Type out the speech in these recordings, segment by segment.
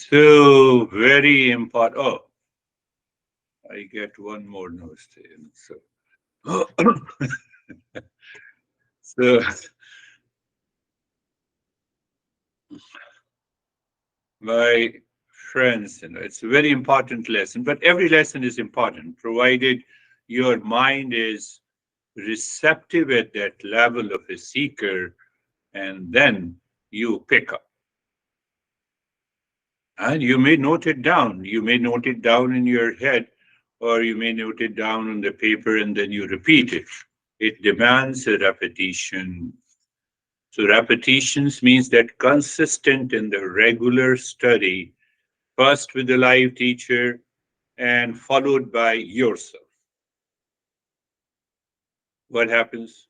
So very important. Oh, I get one more nose in. So, so my friends, it's a very important lesson. But every lesson is important, provided your mind is receptive at that level of a seeker, and then you pick up. And you may note it down. You may note it down in your head, or you may note it down on the paper and then you repeat it. It demands a repetition. So, repetitions means that consistent in the regular study, first with the live teacher and followed by yourself. What happens?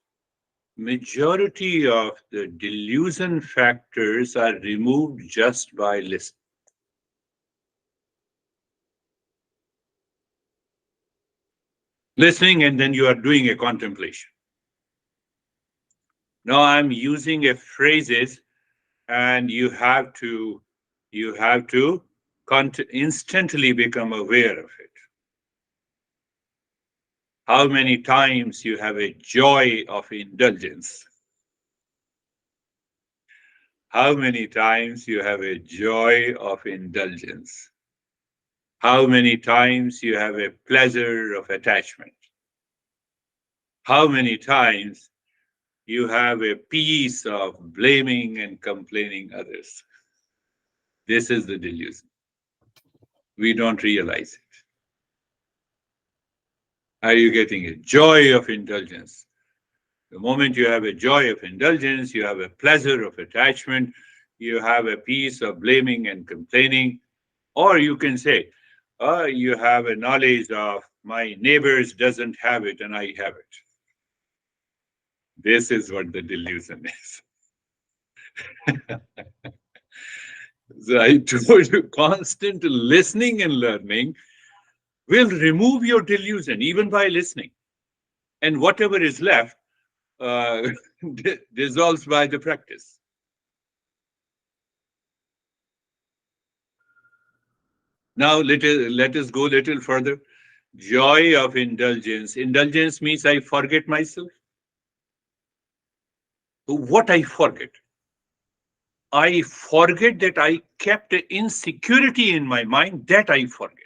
Majority of the delusion factors are removed just by listening. Listening, and then you are doing a contemplation. Now I'm using a phrases, and you have to instantly become aware of it. How many times you have a joy of indulgence? How many times you have a joy of indulgence? How many times you have a pleasure of attachment? How many times you have a piece of blaming and complaining others? This is the delusion. We don't realize it. Are you getting it? Joy of indulgence. The moment you have a joy of indulgence, you have a pleasure of attachment, you have a piece of blaming and complaining, or you can say, you have a knowledge of my neighbors doesn't have it and I have it. This is what the delusion is. So I told you, constant listening and learning will remove your delusion even by listening. And whatever is left uh, dissolves by the practice. Now let us go a little further. Joy of indulgence. Indulgence means I forget myself. What I forget? I forget that I kept insecurity in my mind, that I forget.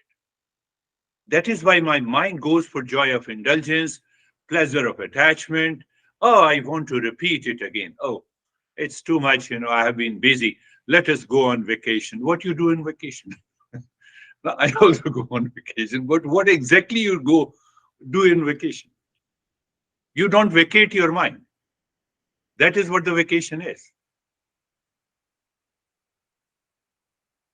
That is why my mind goes for joy of indulgence, pleasure of attachment. Oh, I want to repeat it again. Oh, it's too much, I have been busy. Let us go on vacation. What you do in vacation? I also go on vacation, but what exactly you go do in vacation? You don't vacate your mind. That is what the vacation is.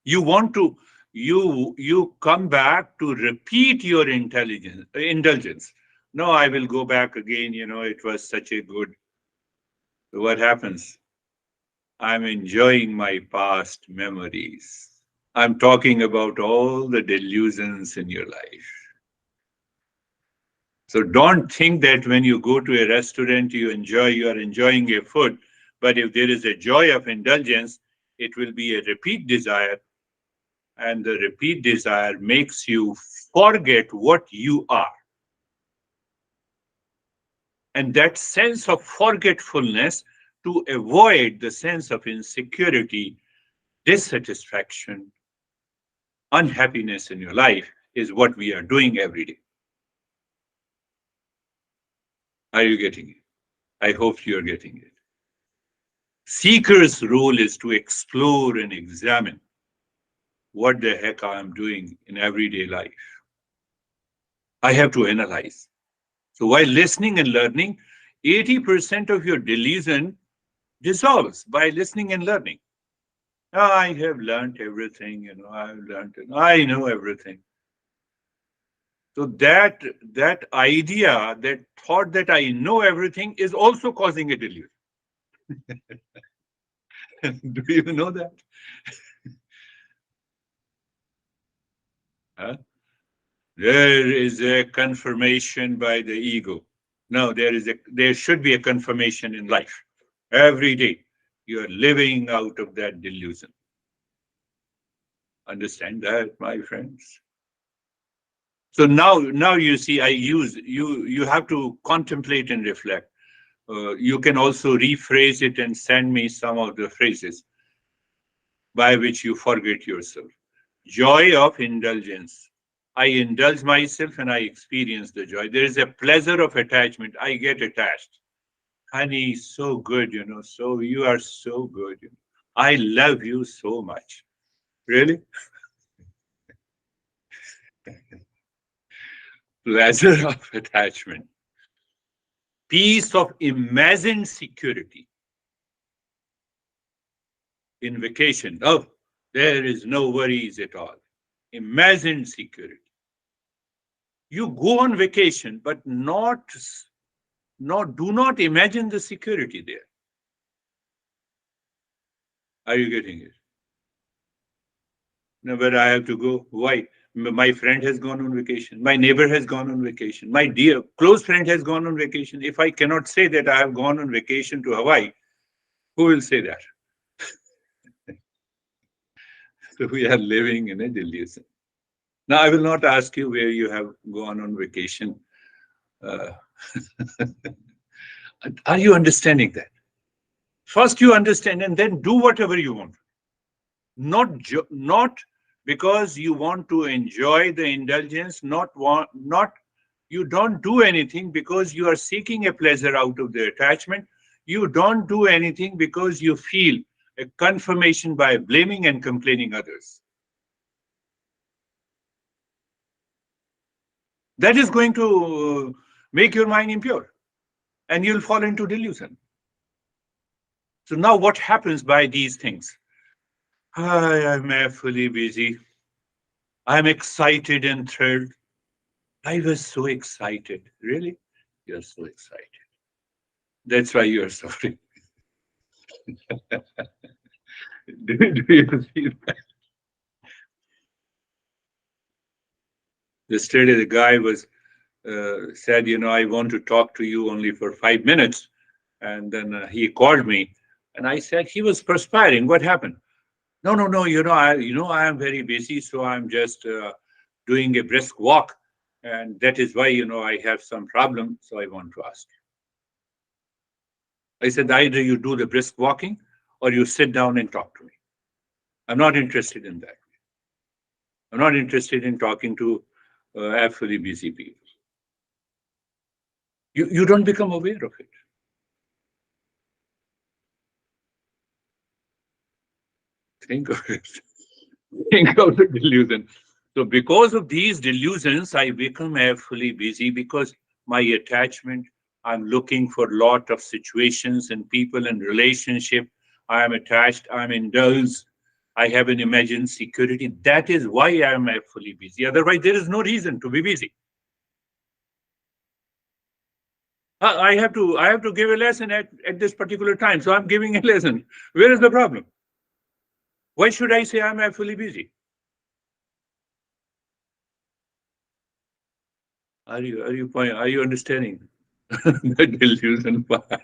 You want to, you come back to repeat your indulgence. No, I will go back again. It was such a good. What happens? I'm enjoying my past memories. I'm talking about all the delusions in your life. So don't think that when you go to a restaurant, you are enjoying a food. But if there is a joy of indulgence, it will be a repeat desire. And the repeat desire makes you forget what you are. And that sense of forgetfulness, to avoid the sense of insecurity, dissatisfaction, unhappiness in your life, is what we are doing every day. Are you getting it? I hope you are getting it. Seeker's role is to explore and examine what the heck I am doing in everyday life. I have to analyze. So while listening and learning, 80% of your delusion dissolves by listening and learning. I have learned everything, I've learned it. I know everything. So that idea, that thought that I know everything is also causing a delusion. Do you know that? Huh? There is a confirmation by the ego. No, there should be a confirmation in life. Every day you are living out of that delusion. Understand that, my friends? So now you see, you have to contemplate and reflect. You can also rephrase it and send me some of the phrases by which you forget yourself. Joy of indulgence. I indulge myself and I experience the joy. There is a pleasure of attachment. I get attached. Honey, so good, so you are so good. I love you so much. Really? Pleasure of attachment. Peace of imagined security. In vacation, oh, there is no worries at all. Imagined security. You go on vacation, but do not imagine the security there. Are you getting it? No, but I have to go. Why? My friend has gone on vacation. My neighbor has gone on vacation. My dear close friend has gone on vacation. If I cannot say that I have gone on vacation to Hawaii, who will say that? So we are living in a delusion. Now, I will not ask you where you have gone on vacation. Uh, are you understanding that? First, you understand and then do whatever you want. Not because you want to enjoy the indulgence, not you don't do anything because you are seeking a pleasure out of the attachment. You don't do anything because you feel a confirmation by blaming and complaining others. That is going to make your mind impure and you'll fall into delusion. So now what happens by these things? I am fully busy. I'm excited and thrilled. I was so excited. Really? You're so excited. That's why you're suffering. Do you see that? Yesterday, the guy was said, I want to talk to you only for 5 minutes. And then he called me, and I said he was perspiring. What happened? No, no, no. I am very busy, so I'm just doing a brisk walk, and that is why I have some problem. So I want to ask you. I said either you do the brisk walking, or you sit down and talk to me. I'm not interested in that. I'm not interested in talking to absolutely busy people. You don't become aware of it. Think of it. Think of the delusion. So because of these delusions, I become fully busy because my attachment, I'm looking for a lot of situations and people and relationship. I am attached, I'm indulged, I have an imagined security. That is why I am fully busy. Otherwise, there is no reason to be busy. I have to give a lesson at this particular time. So I'm giving a lesson. Where is the problem? Why should I say I'm fully busy? Are you understanding the delusion part?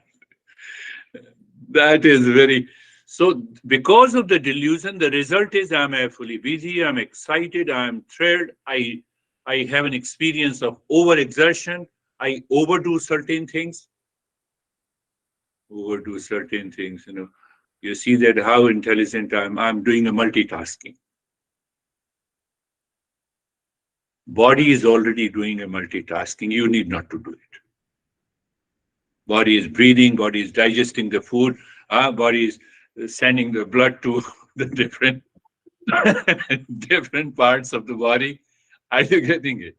That is very so. Because of the delusion, the result is I'm fully busy. I'm excited. I'm thrilled. I have an experience of overexertion. I overdo certain things. Overdo certain things. You see that how intelligent I am. I'm doing a multitasking. Body is already doing a multitasking. You need not to do it. Body is breathing, body is digesting the food, body is sending the blood to the different different parts of the body. Are you getting it?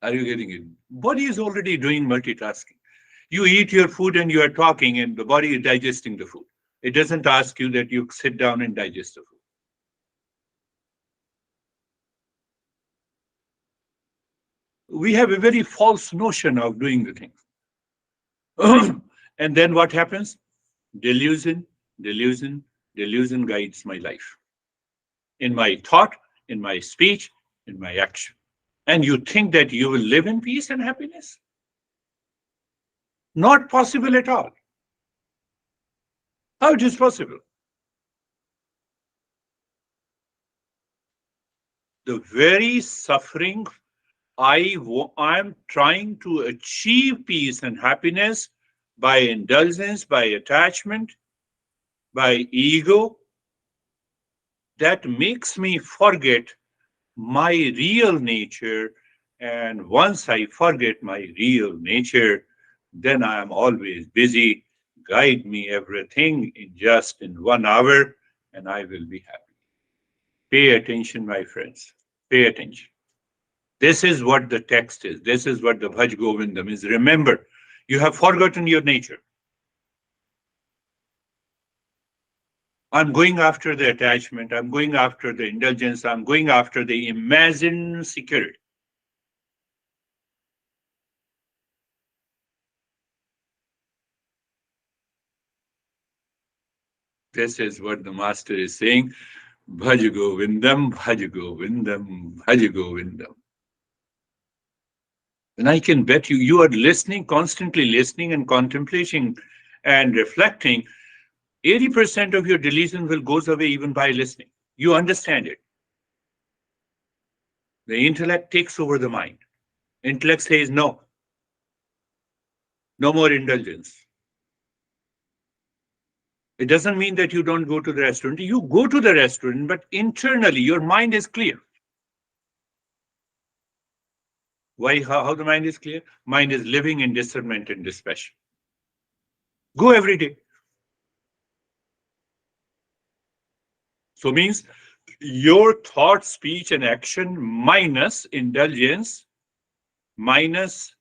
Are you getting it? Body is already doing multitasking. You eat your food and you are talking, and the body is digesting the food. It doesn't ask you that you sit down and digest the food. We have a very false notion of doing the things. And then what happens? Delusion, delusion, delusion guides my life. In my thought, in my speech, in my action. And you think that you will live in peace and happiness? Not possible at all. How it is possible? The very suffering I'm trying to achieve peace and happiness by indulgence, by attachment, by ego, that makes me forget my real nature. And once I forget my real nature, then I am always busy. Guide me everything in just in 1 hour, and I will be happy. Pay attention, my friends. Pay attention. This is what the text is. This is what the Bhaj Govindam is. Remember, you have forgotten your nature. I'm going after the attachment. I'm going after the indulgence. I'm going after the imagined security. This is what the master is saying. Bhaj Govindam, Bhaj Govindam, Bhaj Govindam. And I can bet you, you are listening, constantly listening and contemplating and reflecting. 80% of your delusion will goes away even by listening. You understand it. The intellect takes over the mind. Intellect says no, no more indulgence. It doesn't mean that you don't go to the restaurant. You go to the restaurant, but internally your mind is clear. Why? How the mind is clear? Mind is living in discernment and dispassion. Go every day. So means your thought, speech, and action minus indulgence, minus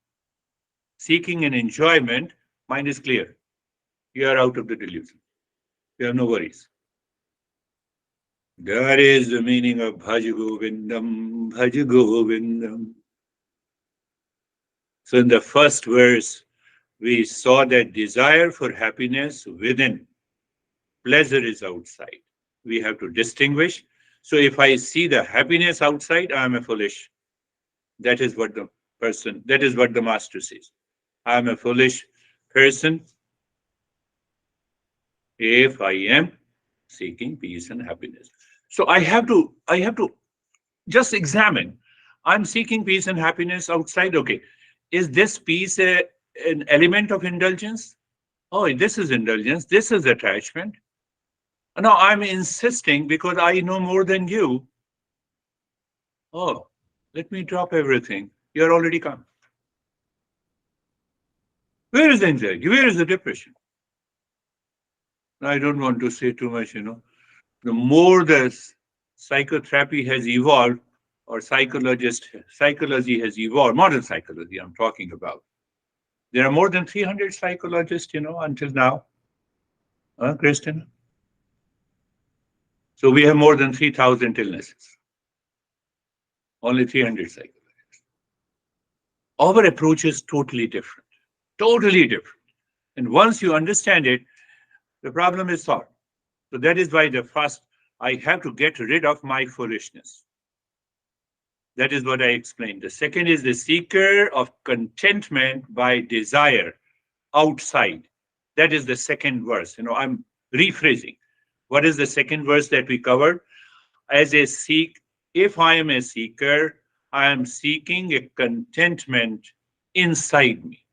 seeking and enjoyment, mind is clear. You are out of the delusion. You have no worries. That is the meaning of Bhaj Govindam, Bhaj Govindam. So in the first verse, we saw that desire for happiness within, pleasure is outside. We have to distinguish. So if I see the happiness outside, I am a foolish. That is what the person, that is what the master says. I am a foolish person if I am seeking peace and happiness. So I have to just examine. I'm seeking peace and happiness outside. Okay. Is this peace an element of indulgence? Oh, this is indulgence. This is attachment. No, I'm insisting because I know more than you. Oh, let me drop everything. You're already come. Where is the anxiety? Where is the depression? I don't want to say too much. The more the psychotherapy has evolved, or psychology has evolved, modern psychology I'm talking about. There are more than 300 psychologists, until now, Kristen. So we have more than 3,000 illnesses. Only 300 psychologists. Our approach is totally different. Totally different. And once you understand it, the problem is solved. So that is why the first, I have to get rid of my foolishness. That is what I explained. The second is the seeker of contentment by desire outside. That is the second verse. I'm rephrasing. What is the second verse that we covered? As a seek, if I am a seeker, I am seeking a contentment inside me.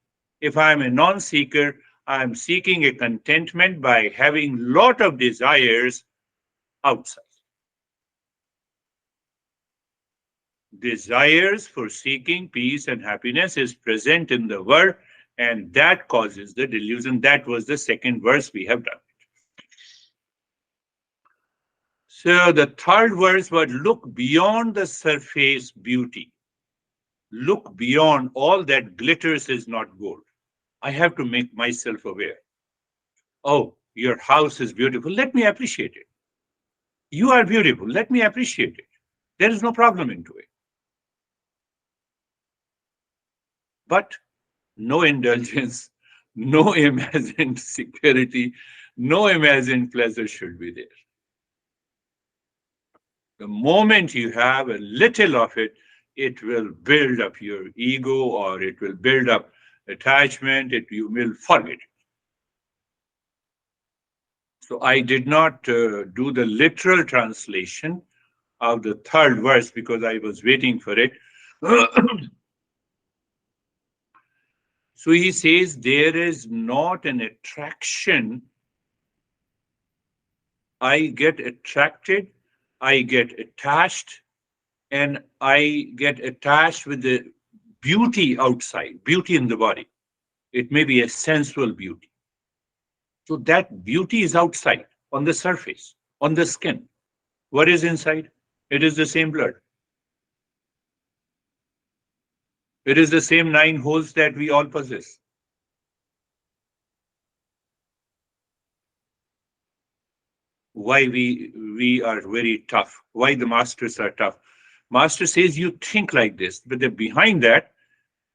If I am a non-seeker, I am seeking a contentment by having lot of desires outside. Desires for seeking peace and happiness is present in the world, and that causes the delusion. That was the second verse we have done. So the third verse was look beyond the surface beauty. Look beyond all that glitters is not gold. I have to make myself aware. Oh, your house is beautiful. Let me appreciate it. You are beautiful. Let me appreciate it. There is no problem into it. But no indulgence, no imagined security, no imagined pleasure should be there. The moment you have a little of it, it will build up your ego or it will build up attachment, you will forget it. So I did not do the literal translation of the third verse because I was waiting for it. So he says, there is not an attraction. I get attracted, I get attached, and I get attached with the beauty outside, beauty in the body. It may be a sensual beauty. So that beauty is outside, on the surface, on the skin. What is inside? It is the same blood. It is the same 9 holes that we all possess. Why we are very tough? Why the masters are tough? Master says you think like this, but behind that,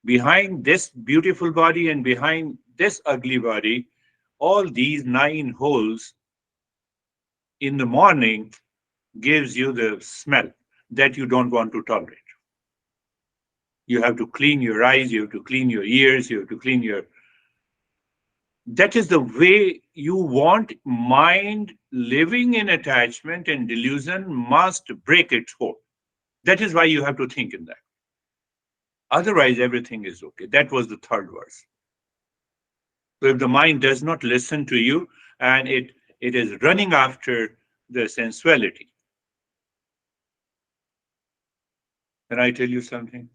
behind this beautiful body and behind this ugly body, all these 9 holes in the morning gives you the smell that you don't want to tolerate. You have to clean your eyes, you have to clean your ears, you have to clean your. That is the way you want. Mind living in attachment and delusion must break its hold. That is why you have to think in that. Otherwise, everything is okay. That was the third verse. So if the mind does not listen to you and it is running after the sensuality, can I tell you something?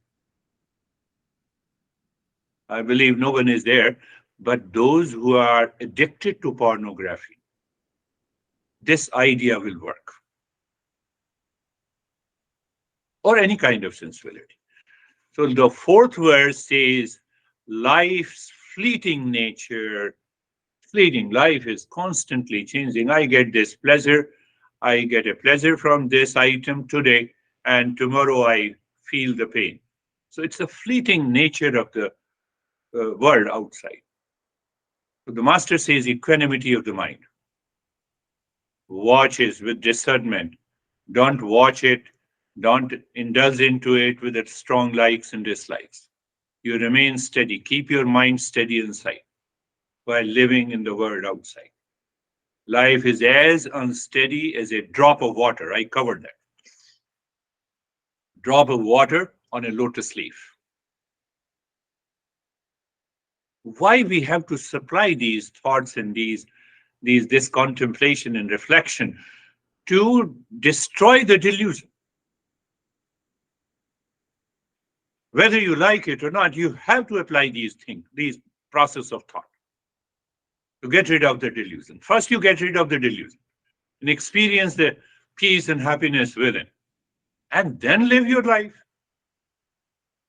I believe no one is there, but those who are addicted to pornography, this idea will work. Or any kind of sensuality. So the fourth verse says, life's fleeting nature, fleeting, life is constantly changing. I get this pleasure, I get a pleasure from this item today, and tomorrow I feel the pain. So it's the fleeting nature of the world outside. So the master says equanimity of the mind. Watch it with discernment. Don't watch it. Don't indulge into it with its strong likes and dislikes. You remain steady. Keep your mind steady inside while living in the world outside. Life is as unsteady as a drop of water. I covered that. Drop of water on a lotus leaf. Why we have to supply these thoughts and this contemplation and reflection to destroy the delusion. Whether you like it or not, you have to apply these things, these process of thought to get rid of the delusion. First, you get rid of the delusion and experience the peace and happiness within, and then live your life.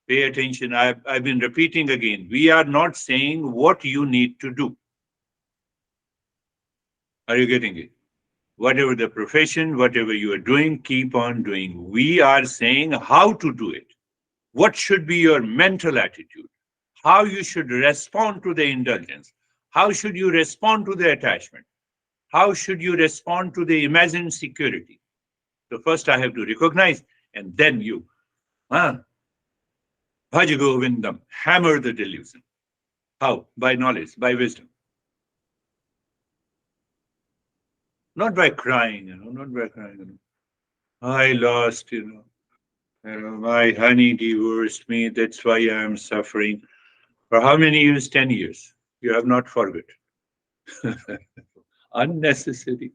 Pay attention. I've been repeating again. We are not saying what you need to do. Are you getting it? Whatever the profession, whatever you are doing, keep on doing. We are saying how to do it. What should be your mental attitude? How you should respond to the indulgence? How should you respond to the attachment? How should you respond to the imagined security? So first I have to recognize, and then you, Bhaja Govindam, hammer the delusion. How? By knowledge, by wisdom. Not by crying, not by crying. I lost, my honey divorced me, that's why I am suffering. For how many years? 10 years. You have not forgot. Unnecessary.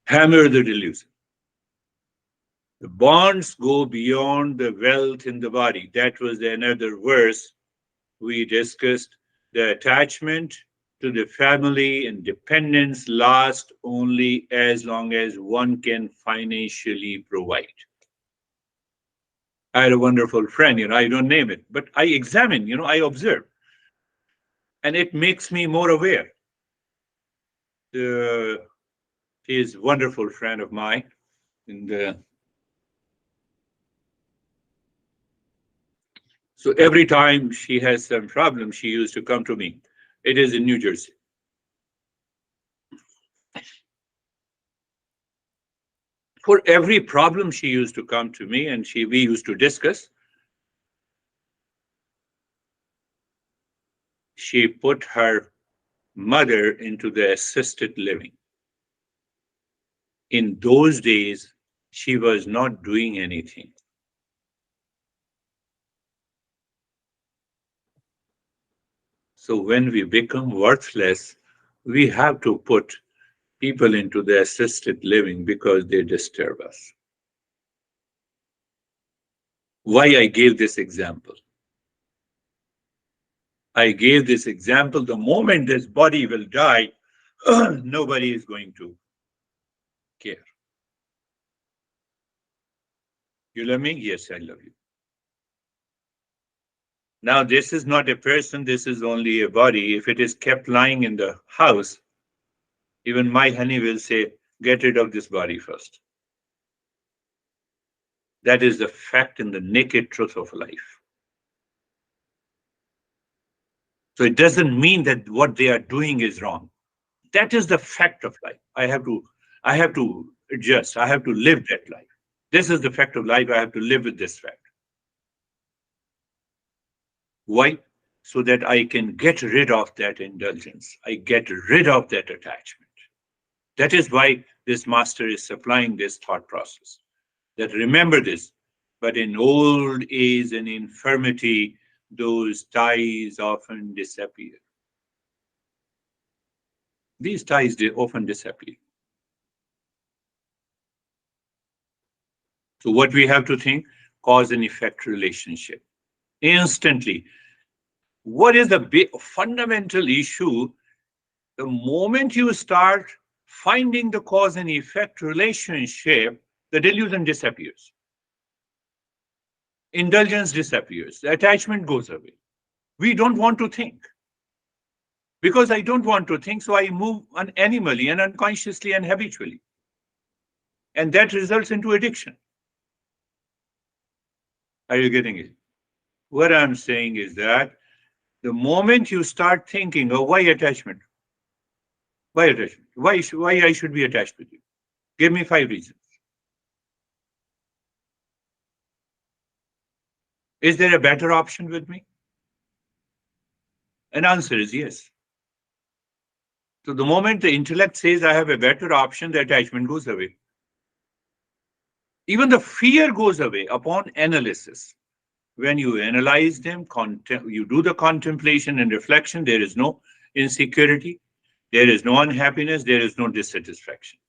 Hammer the delusion. The bonds go beyond the wealth in the body. That was another verse we discussed. The attachment to the family and dependence last only as long as one can financially provide. I had a wonderful friend, I don't name it, but I examine, I observe. And it makes me more aware. He is a wonderful friend of mine. And so every time she has some problem, she used to come to me. It is in New Jersey. For every problem, she used to come to me and we used to discuss. she put her mother into the assisted living. In those days, she was not doing anything. So when we become worthless, we have to put people into the assisted living because they disturb us. Why I gave this example? I gave this example. The moment this body will die, nobody is going to care. You love me? Yes, I love you. Now, this is not a person, this is only a body. If it is kept lying in the house, even my honey will say, get rid of this body first. That is the fact and the naked truth of life. So it doesn't mean that what they are doing is wrong. That is the fact of life. I have to adjust. I have to live that life. This is the fact of life. I have to live with this fact. Why? So that I can get rid of that indulgence. I get rid of that attachment. That is why this master is supplying this thought process. That remember this, but in old age and infirmity, those ties often disappear. These ties they often disappear. So what we have to think, cause and effect relationship. Instantly. What is the fundamental issue? The moment you start finding the cause and effect relationship, the delusion disappears. Indulgence disappears. The attachment goes away. We don't want to think. Because I don't want to think, so I move animally and unconsciously and habitually. And that results into addiction. Are you getting it? What I'm saying is that the moment you start thinking, oh, why attachment? Why attachment? Why I should be attached with you? Give me 5 reasons. Is there a better option with me? An answer is yes. So the moment the intellect says I have a better option, the attachment goes away. Even the fear goes away upon analysis. When you analyze them, you do the contemplation and reflection, there is no insecurity, there is no unhappiness, there is no dissatisfaction.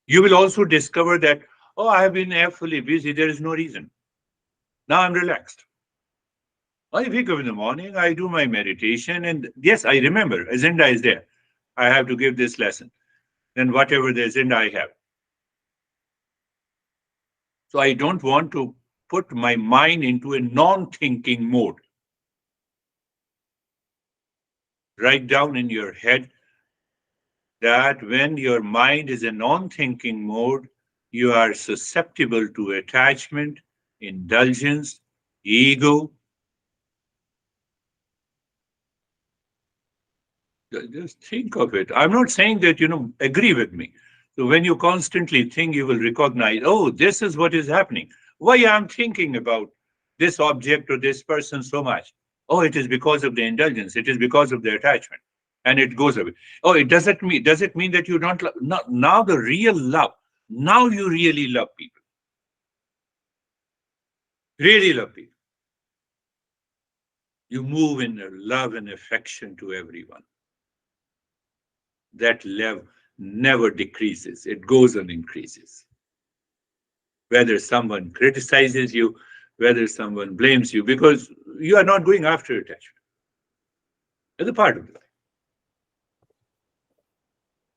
You will also discover that, oh, I have been fully busy, there is no reason. Now I'm relaxed. I wake up in the morning, I do my meditation, and yes, I remember, agenda is there. I have to give this lesson. Then whatever the agenda I have. So I don't want to put my mind into a non-thinking mode. Write down in your head that when your mind is in non-thinking mode, you are susceptible to attachment, indulgence, ego. Just think of it. I'm not saying that, agree with me. So when you constantly think, you will recognize, oh, this is what is happening. Why I'm thinking about this object or this person so much? Oh, it is because of the indulgence. It is because of the attachment. And it goes away. Oh, does it mean that you don't love? Now the real love. Now you really love people. Really love people. You move in love and affection to everyone. That love never decreases. It goes on increases. Whether someone criticizes you, whether someone blames you, because you are not going after attachment. It's a part of life.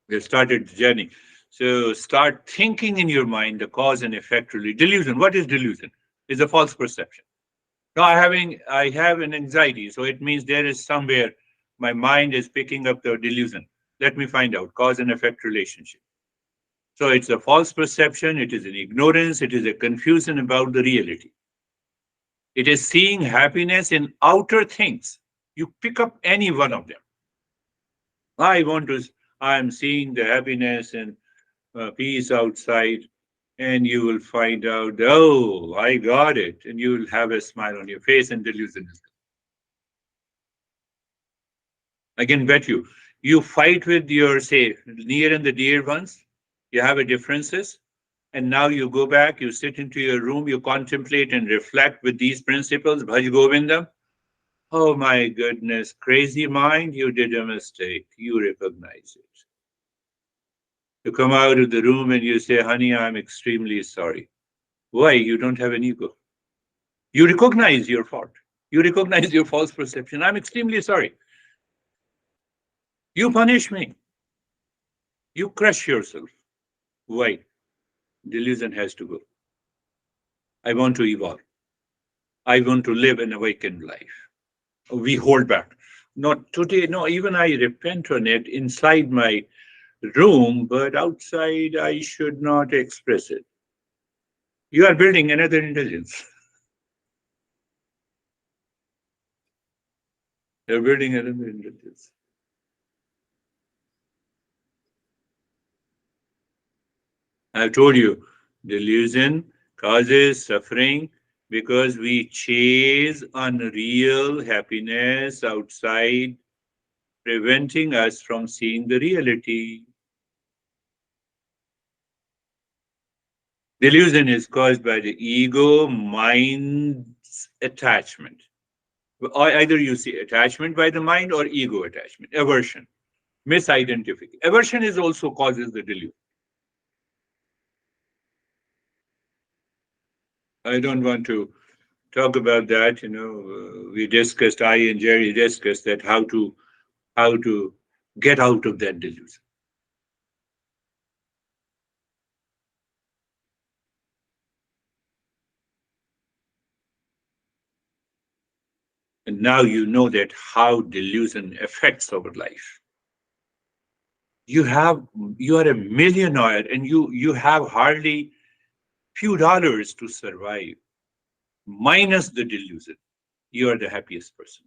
We have started the journey. So start thinking in your mind the cause and effect really. Delusion. What is delusion? It's a false perception. No, I have an anxiety, so it means there is somewhere my mind is picking up the delusion. Let me find out cause and effect relationship. So it's a false perception, it is an ignorance, it is a confusion about the reality. It is seeing happiness in outer things. You pick up any one of them. I am seeing the happiness and peace outside, and you will find out, oh, I got it. And you will have a smile on your face and delusion is gone. I can bet you. You fight with your, say, near and the dear ones. You have a differences. And now you go back, you sit into your room, you contemplate and reflect with these principles, Bhaj Govindam. Oh my goodness, crazy mind, you did a mistake. You recognize it. You come out of the room and you say, honey, I'm extremely sorry. Why? You don't have an ego. You recognize your fault. You recognize your false perception. I'm extremely sorry. You punish me. You crush yourself. Why? Delusion has to go. I want to evolve. I want to live an awakened life. We hold back. Not today, no, even I repent on it inside my room, but outside I should not express it. You are building another intelligence. You're building another intelligence. I've told you, delusion causes suffering because we chase unreal happiness outside, preventing us from seeing the reality. Delusion is caused by the ego mind's attachment. Either you see attachment by the mind or ego attachment, aversion, misidentification. Aversion is also causes the delusion. I don't want to talk about that. We discussed, I and Jerry discussed that how to get out of that delusion. And now you know that how delusion affects our life. You have you are a millionaire and you have hardly few dollars to survive. Minus the delusion, you are the happiest person.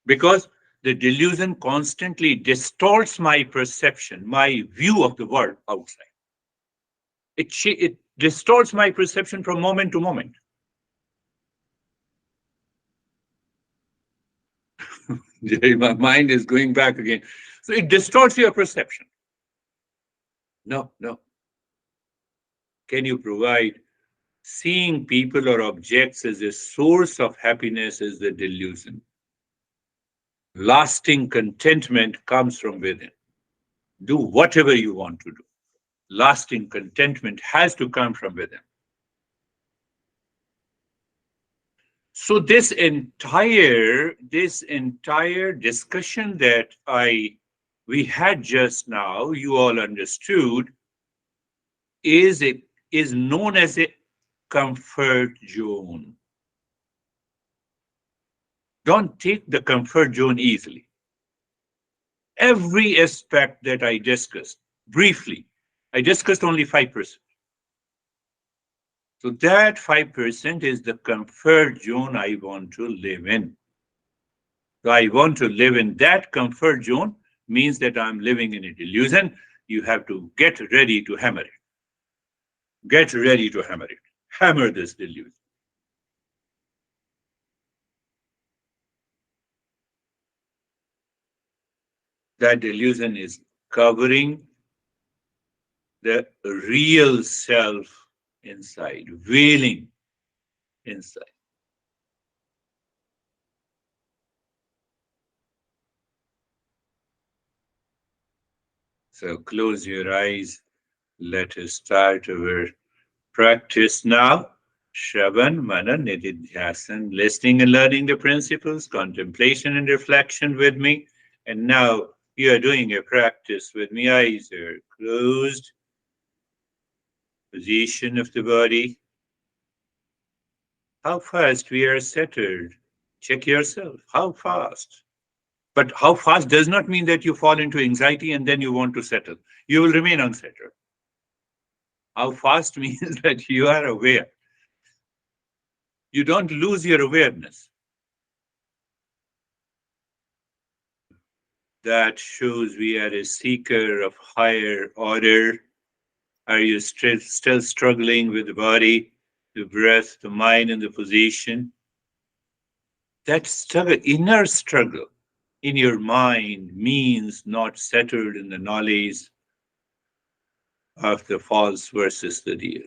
Because the delusion constantly distorts my perception, my view of the world outside. It distorts my perception from moment to moment. My mind is going back again. So it distorts your perception. No, no. Can you provide seeing people or objects as a source of happiness is the delusion? Lasting contentment comes from within. Do whatever you want to do. Lasting contentment has to come from within. So this entire discussion that I we had just now, you all understood, is a, is known as a comfort zone. Don't take the comfort zone easily. Every aspect that I discussed briefly, I discussed only 5%. So that 5% is the comfort zone I want to live in. So I want to live in that comfort zone means that I'm living in a delusion. You have to get ready to hammer it. Get ready to hammer it. Hammer this delusion. That delusion is covering the real self inside, veiling inside. So close your eyes. Let us start our practice now. Shravan, Mana, Nididhyasan, listening and learning the principles, contemplation and reflection with me. And now you are doing a practice with me. Eyes are closed, position of the body. How fast we are settled. Check yourself. How fast? But how fast does not mean that you fall into anxiety and then you want to settle. You will remain unsettled. How fast means that you are aware. You don't lose your awareness. That shows we are a seeker of higher order. Are you still struggling with the body, the breath, the mind, and the position? That struggle, inner struggle in your mind means not settled in the knowledge of the false versus the real.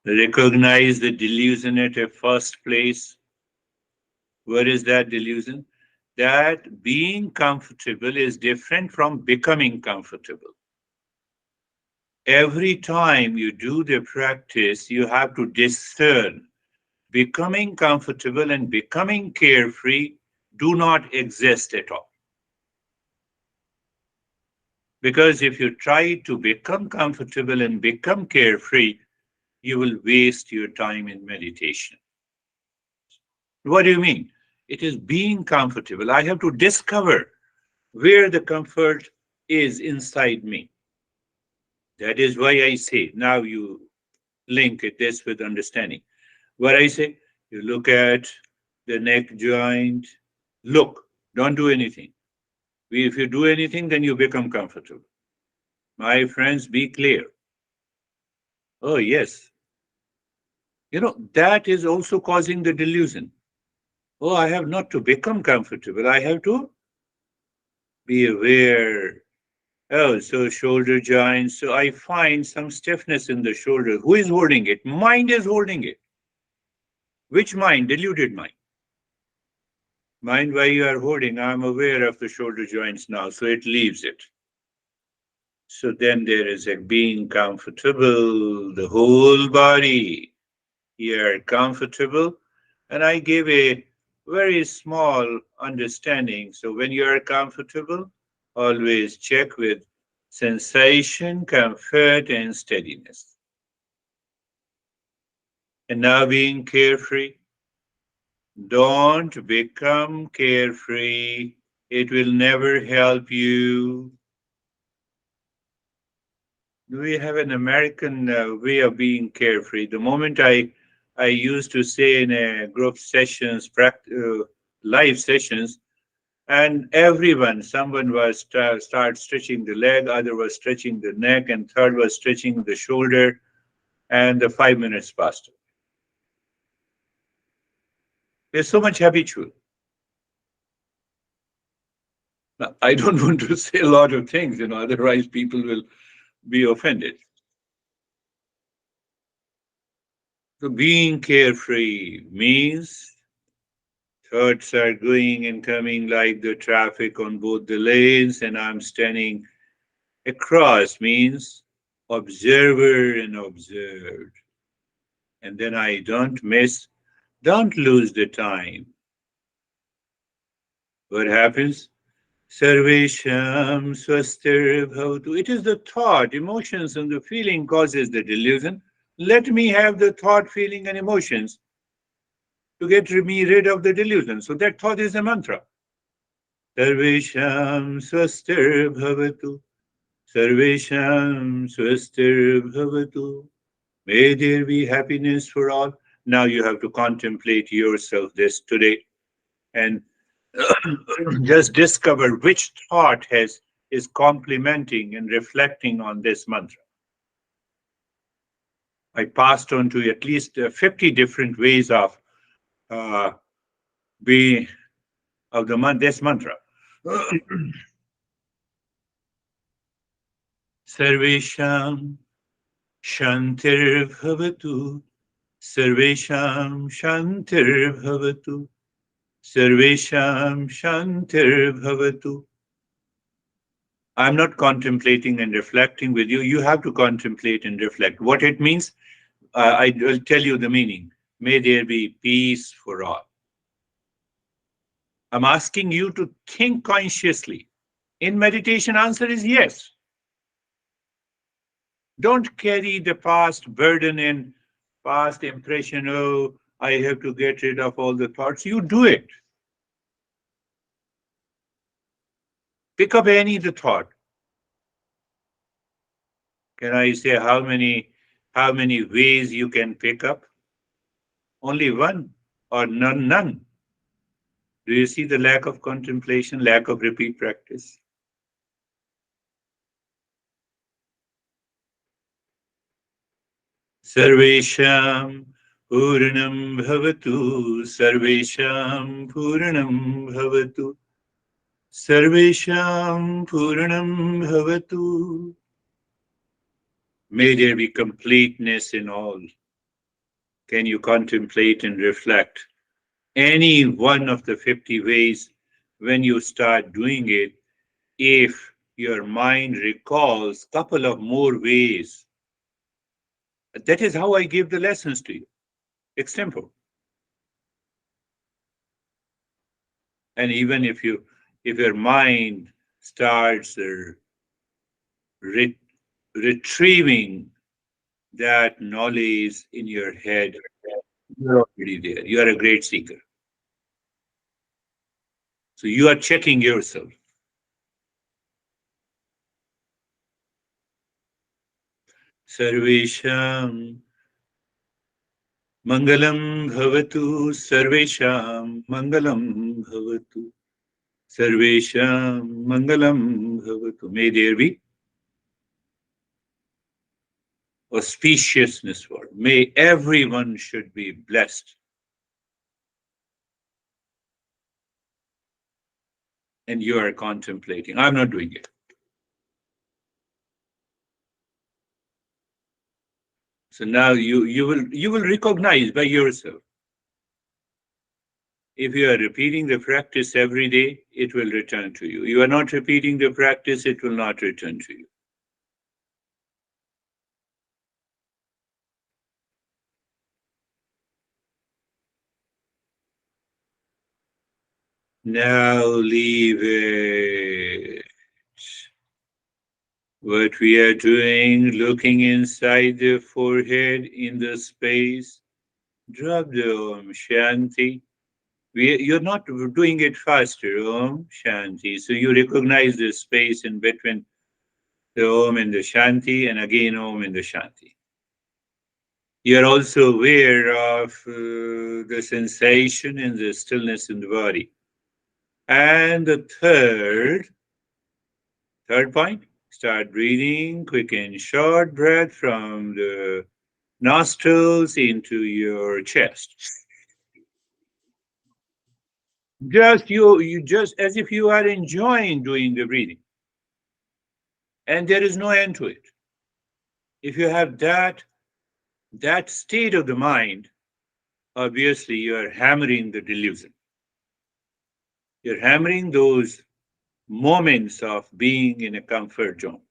Recognize the delusion at a first place. What is that delusion? That being comfortable is different from becoming comfortable. Every time you do the practice, you have to discern becoming comfortable and becoming carefree do not exist at all. Because if you try to become comfortable and become carefree, you will waste your time in meditation. What do you mean? It is being comfortable. I have to discover where the comfort is inside me. That is why I say, now you link it this with understanding. What I say, you look at the neck joint, look, don't do anything. If you do anything, then you become comfortable. My friends, be clear. Oh, yes. That is also causing the delusion. Oh, I have not to become comfortable. I have to be aware. Oh, so shoulder joints. So I find some stiffness in the shoulder. Who is holding it? Mind is holding it. Which mind? Deluded mind. Mind why you are holding. I'm aware of the shoulder joints now, so it leaves it. So then there is a being comfortable, the whole body. You're comfortable. And I give a very small understanding. So when you are comfortable, always check with sensation, comfort, and steadiness. And now being carefree, don't become carefree. It will never help you. We have an American way of being carefree. The moment I used to say in a group sessions, live sessions, and someone was start stretching the leg, other was stretching the neck, and third was stretching the shoulder, and the 5 minutes passed. There's so much habitual. Now, I don't want to say a lot of things, otherwise people will be offended. So being carefree means thoughts are going and coming like the traffic on both the lanes, and I'm standing across means observer and observed. And then I don't lose the time. What happens? Sarvesham swastir bhavatu. It is the thought, emotions, and the feeling causes the delusion. Let me have the thought, feeling, and emotions to get me rid of the delusion. So that thought is a mantra. Sarvesham swastir bhavatu. Sarvesham swastir bhavatu. May there be happiness for all. Now you have to contemplate yourself this today and just discover which thought is complementing and reflecting on this mantra. I passed on to at least 50 different ways of uh, being of this mantra. Sarvesham Shantir Bhavatu. Sarvesham Shantir Bhavatu. Sarvesham Shantir Bhavatu. I'm not contemplating and reflecting with you. You have to contemplate and reflect. What it means, I will tell you the meaning. May there be peace for all. I'm asking you to think consciously. In meditation, answer is yes. Don't carry the past burden and past impression. Oh, I have to get rid of all the thoughts. You do it. Pick up any the thought. Can I say how many ways you can pick up? Only one or none. Do you see the lack of contemplation, lack of repeat practice? Sarvesham Purnam Bhavatu, Sarvesham Purnam Bhavatu, Sarvesham Purnam Bhavatu. May there be completeness in all. Can you contemplate and reflect any one of the 50 ways when you start doing it? If your mind recalls couple of more ways, that is how I give the lessons to you, extempore. And even if your mind starts re- retrieving that knowledge in your head, you're already there. You are a great seeker. So you are checking yourself. Sarvesham Mangalam Bhavatu, Sarvesham Mangalam Bhavatu, Sarvesham Mangalam Bhavatu. May there be auspiciousness for. May everyone should be blessed. And you are contemplating. I'm not doing it. So now you will recognize by yourself. If you are repeating the practice every day, it will return to you. You are not repeating the practice, it will not return to you. Now leave it. What we are doing, looking inside the forehead in the space, drop the Om Shanti. You're not doing it faster, Om Shanti. So you recognize the space in between the Om and the Shanti, and again Om and the Shanti. You're also aware of the sensation and the stillness in the body. And the third point, start breathing quick and short breath from the nostrils into your chest. Just you just as if you are enjoying doing the breathing. And there is no end to it. If you have that state of the mind, obviously you are hammering the delusion. You're hammering those moments of being in a comfort zone.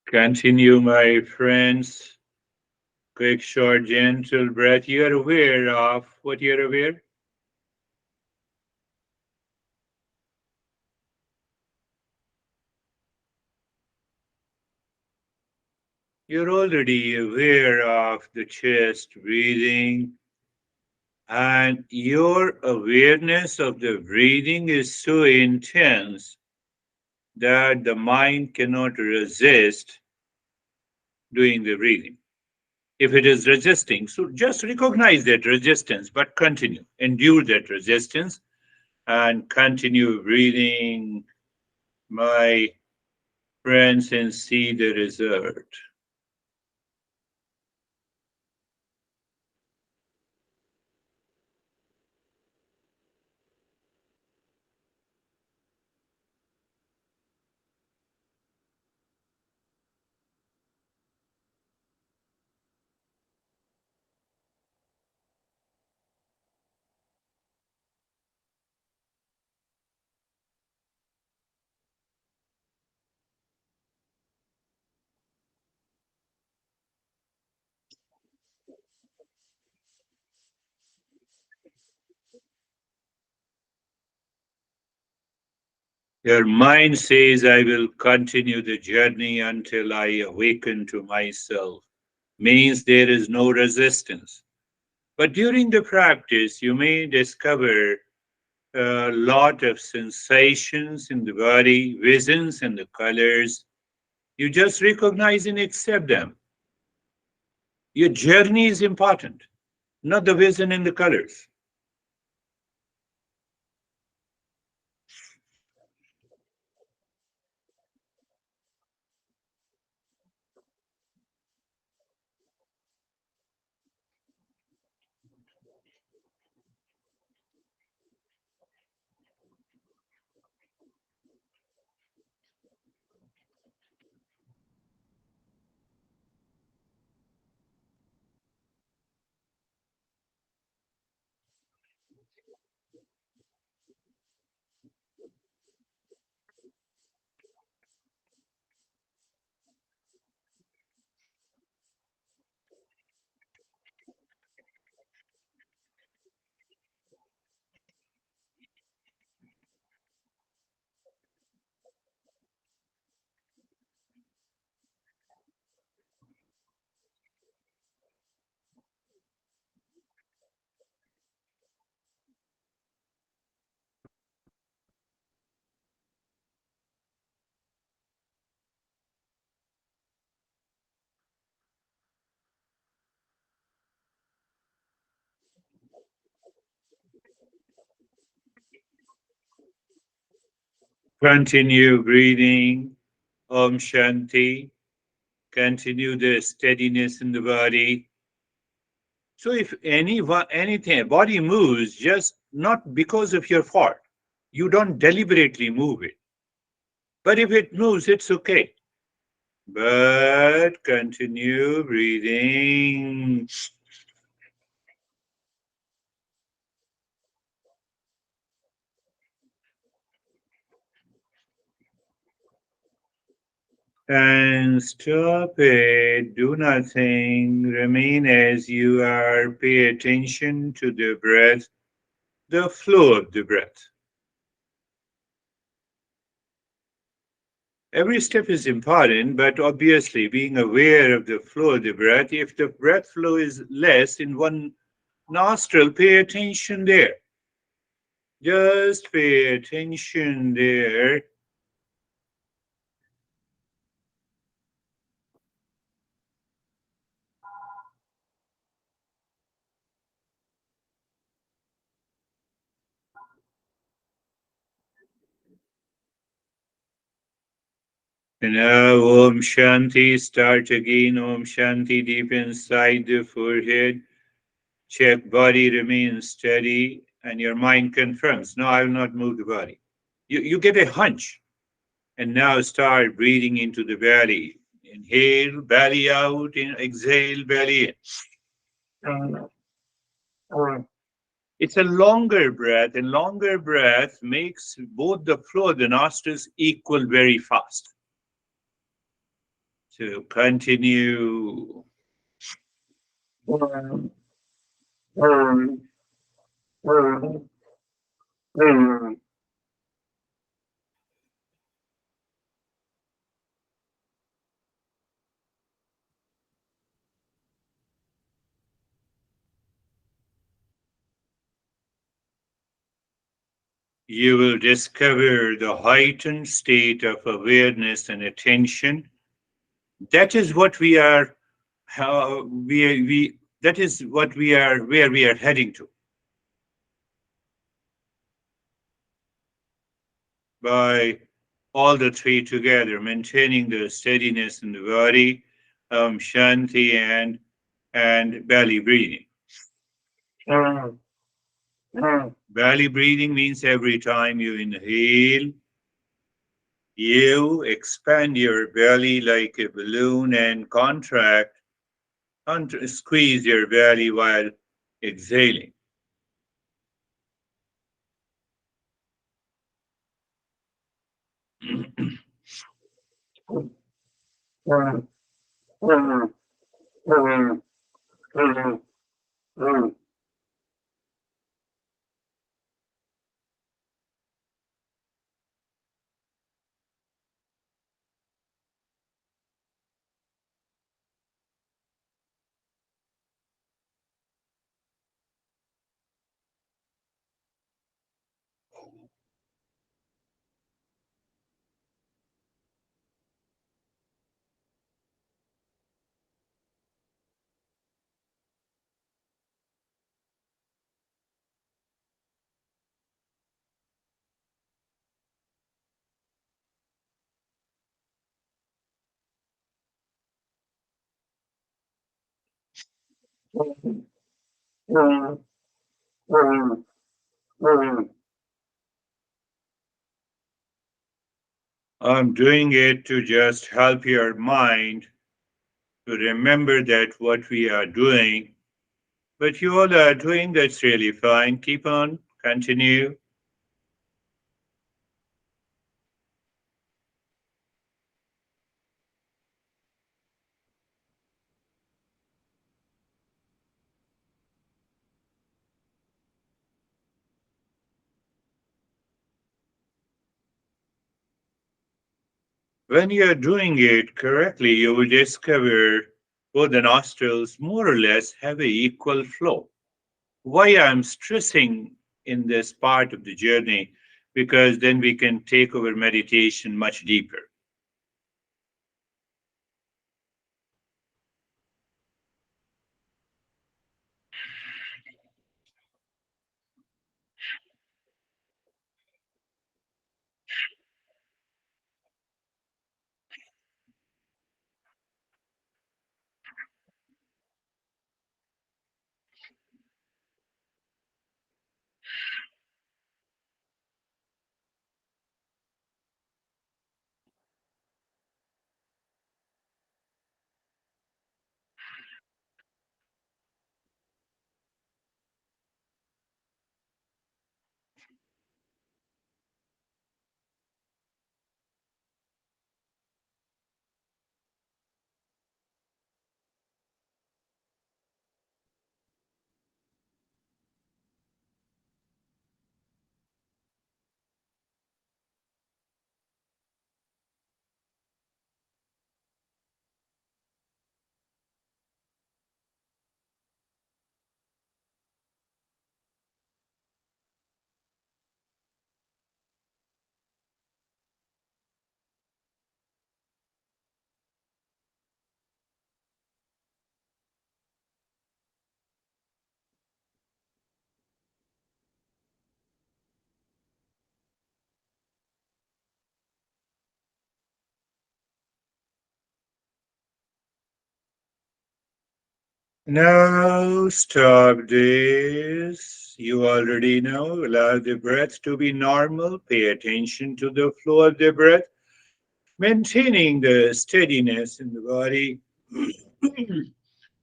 Continue, my friends. Quick, short, gentle breath. You're aware of what you're aware? You're already aware of the chest breathing, and your awareness of the breathing is so intense that the mind cannot resist doing the breathing. If it is resisting, so just recognize that resistance, but continue, endure that resistance, and continue breathing, my friends, and see the result. Your mind says, I will continue the journey until I awaken to myself. Means there is no resistance. But during the practice, you may discover a lot of sensations in the body, visions and the colors. You just recognize and accept them. Your journey is important, not the vision and the colors. Continue breathing. Om Shanti. Continue the steadiness in the body. So if anything, body moves, just not because of your fault. You don't deliberately move it. But if it moves, it's okay. But continue breathing. And stop it. Do nothing. Remain as you are. Pay attention to the breath, the flow of the breath. Every step is important, but obviously being aware of the flow of the breath. If the breath flow is less in one nostril, pay attention there. Just pay attention there. And now, Om Shanti, start again. Om Shanti deep inside the forehead. Check body remains steady, and your mind confirms, no, I will not move the body. You get a hunch. And now start breathing into the belly. Inhale, belly out, exhale, belly in. It's a longer breath, and longer breath makes both the flow of the nostrils equal very fast. So continue. You will discover the heightened state of awareness and attention. That is what we are, how we that is what we are, where we are heading to. By all the three together, maintaining the steadiness in the body, shanti, and belly breathing. Belly breathing means every time you inhale, you expand your belly like a balloon and contract, squeeze your belly while exhaling. I'm doing it to just help your mind to remember that what we are doing. But you all are doing that's really fine. Keep on, continue. When you are doing it correctly, you will discover both the nostrils more or less have a equal flow. Why I'm stressing in this part of the journey? Because then we can take our meditation much deeper. Now stop this. You already know. Allow the breath to be normal. Pay attention to the flow of the breath, maintaining the steadiness in the body.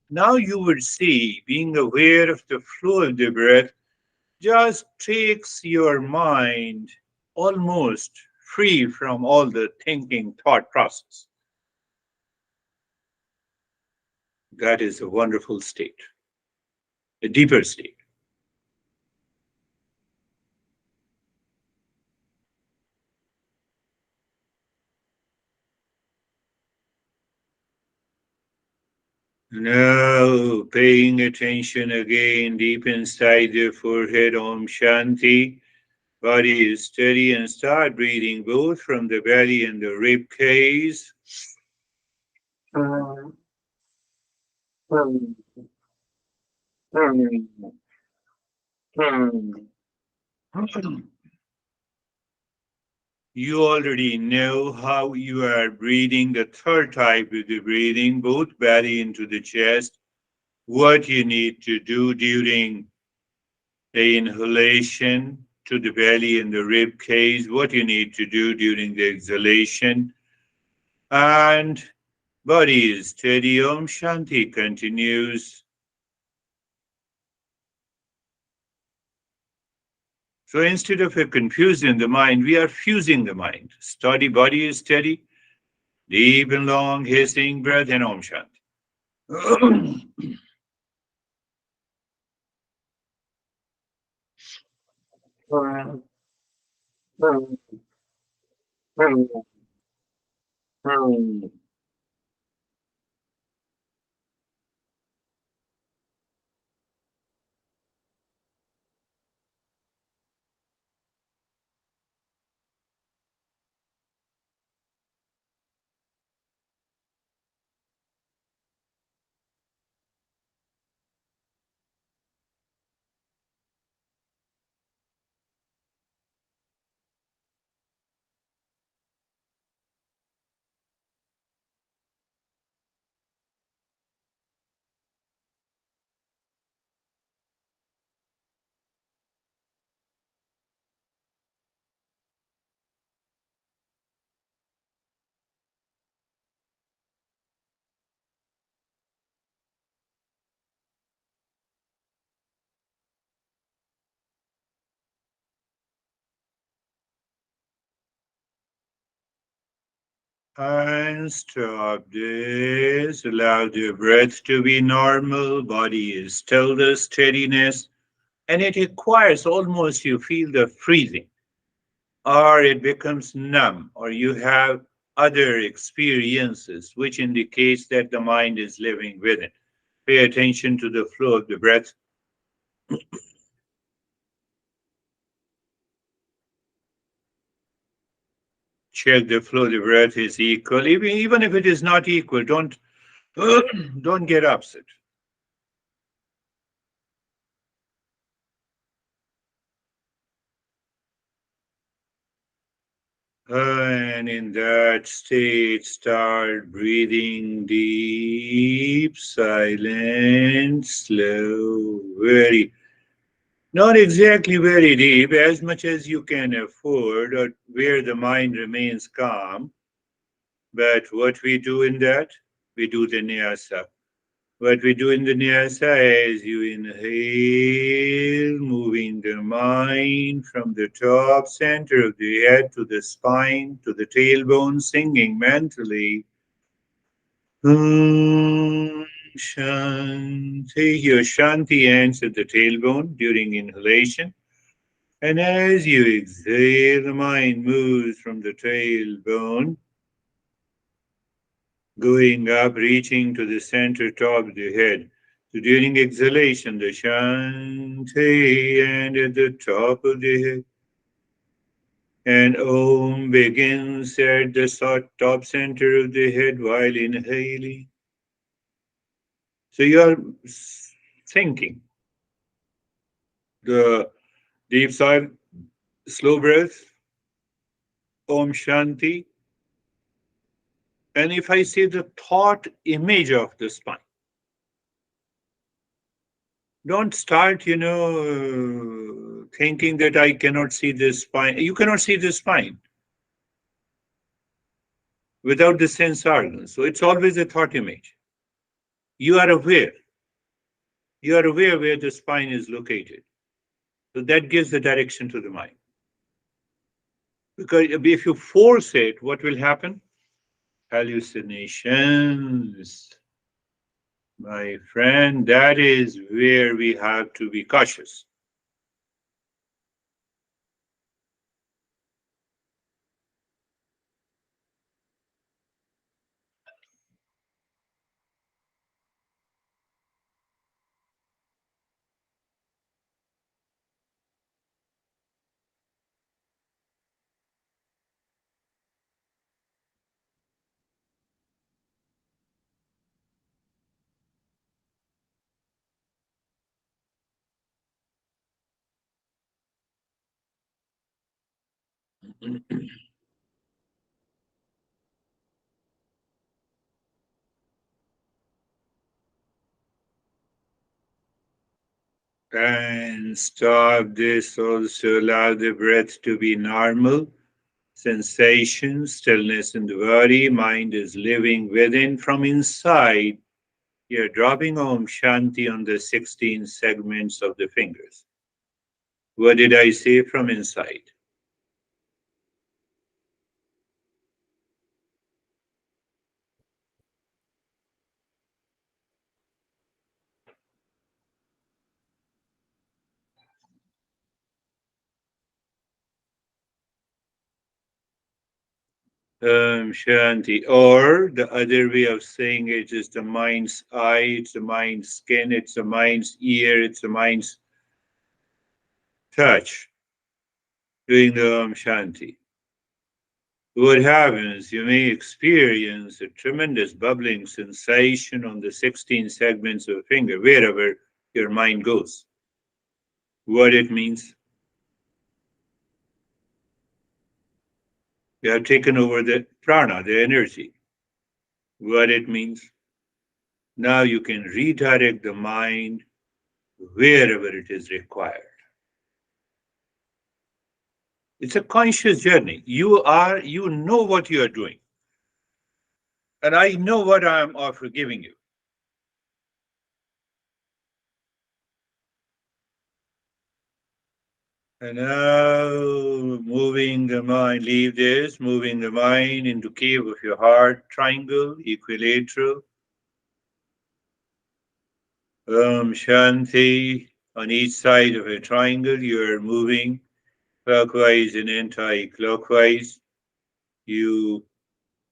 Now you would see, being aware of the flow of the breath just takes your mind almost free from all the thinking thought process. That is a wonderful state, a deeper state. Now, paying attention again deep inside the forehead, Om Shanti. Body is steady and start breathing both from the belly and the rib cage. You already know how you are breathing. The third type is the breathing, both belly into the chest. What you need to do during the inhalation to the belly and the rib cage, what you need to do during the exhalation. And body is steady. Om Shanti continues. So instead of a confusion in the mind, we are fusing the mind. Steady body is steady, deep and long hissing breath and Om Shanti. And stop this. Allow the breath to be normal. Body is still the steadiness. And it requires almost you feel the freezing, or it becomes numb, or you have other experiences, which indicates that the mind is living with it. Pay attention to the flow of the breath. Check the flow of the breath is equal. Even if it is not equal, don't don't get upset. And in that state, start breathing deep, silent, slow, very, not exactly very deep, as much as you can afford, or where the mind remains calm. But what we do in that, we do the nyasa. What we do in the nyasa is you inhale, moving the mind from the top center of the head to the spine, to the tailbone, singing mentally. Shanti. Your Shanti ends at the tailbone during inhalation. And as you exhale, the mind moves from the tailbone, going up, reaching to the center top of the head. So during exhalation, the Shanti and at the top of the head. And Om begins at the top center of the head while inhaling. So you are thinking the deep sigh, slow breath, Om Shanti. And if I say the thought image of the spine, don't start, thinking that I cannot see this spine. You cannot see the spine without the sense organs. So it's always a thought image. You are aware. You are aware where the spine is located. So that gives the direction to the mind. Because if you force it, what will happen? Hallucinations. My friend, that is where we have to be cautious. And stop this. Also allow the breath to be normal. Sensation, stillness in the body. Mind is living within from inside. You're dropping Om Shanti on the 16 segments of the fingers. What did I say from inside? Shanti. Or the other way of saying it is the mind's eye, it's the mind's skin, it's the mind's ear, it's the mind's touch, doing the Shanti. What happens? You may experience a tremendous bubbling sensation on the 16 segments of a finger, wherever your mind goes. What it means? You have taken over the prana, the energy. What it means? Now you can redirect the mind wherever it is required. It's a conscious journey. You know what you are doing. And I know what I am offering giving you. And now moving the mind, leave this, moving the mind into cave of your heart, triangle, equilateral, Shanti. On each side of a triangle, you are moving clockwise and anti-clockwise. You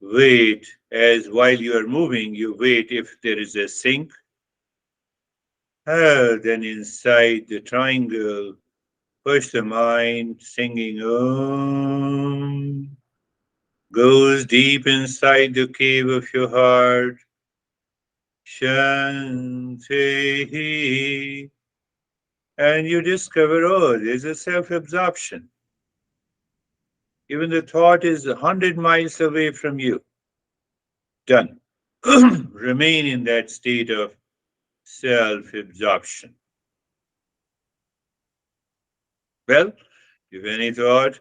wait as while you are moving, you wait if there is a sync. Then inside the triangle, push the mind, singing Om, goes deep inside the cave of your heart. Shanti. And you discover, oh, there's a self absorption. Even the thought is 100 miles away from you. Done. Remain in that state of self absorption. Well, if any thought